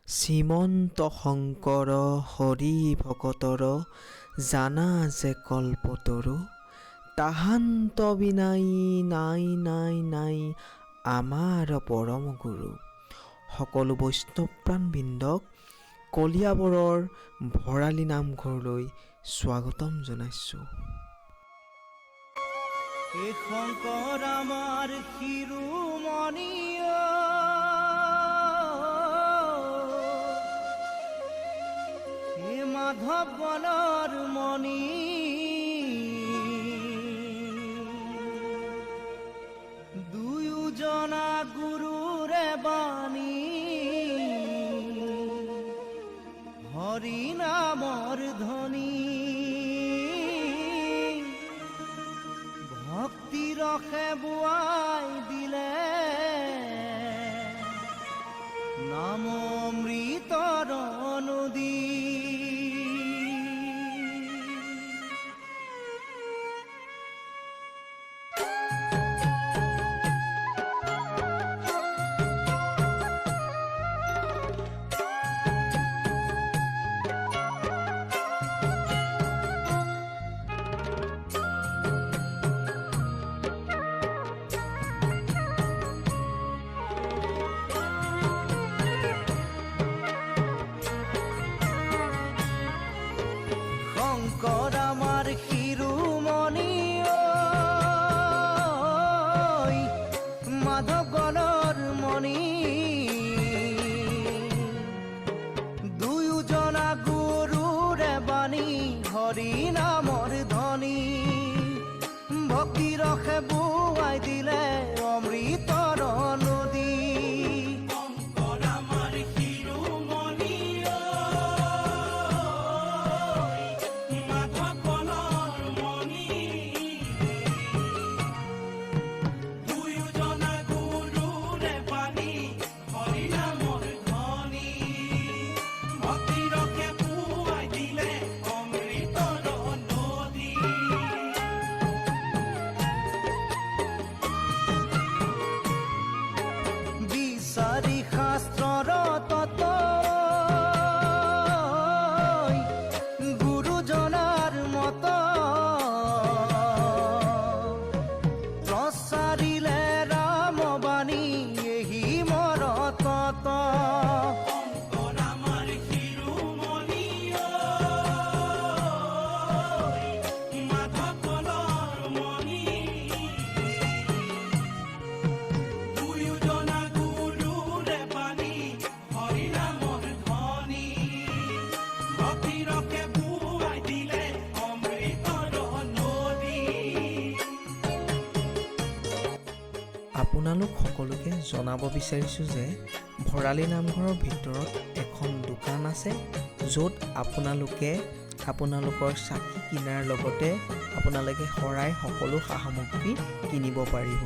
শ্ৰীমন্ত শংকৰ হৰি ভকতৰ জানা যে কল্পতৰু তাহান্ত বিনাই নাই নাই নাই আমাৰ পৰম গুৰু। সকলো বৈষ্ণৱ প্ৰাণবৃন্দক কলিয়াবৰৰ ভৰালী নামঘৰলৈ স্বাগতম জনাইছোঁ। এ শংকৰ আমাৰ শিৰোমণি মাধৱ গণৰ মণি দুয়োজনা গুৰুৰে বাণী হৰি নামৰ ধ্বনি ভক্তি ৰসে বোৱাই দিলে নাম অমৃতৰ নদী। শংকৰ আমাৰ শিৰোমণি মাধৱ গণৰ মণি দুয়োজনা গুৰুৰে বাণী হৰি নামৰ ধ্বনি ভক্তি ৰসে বোৱাই দিলে অমৃতৰ নদী। বিচাৰি শাস্ত্ৰৰ তত্ত্ব গুৰুজনাৰ মত প্ৰচাৰিলে ৰামবাণী এহি মৰ তত। আপোনালোক সকলোকে জনাব বিচাৰিছোঁ যে ভৰালী নামঘৰৰ ভিতৰত এখন দোকান আছে, য'ত আপোনালোকে আপোনালোকৰ চাকি কিনাৰ লগতে আপোনালোকে শৰাই সকলো সা সামগ্ৰী কিনিব পাৰিব।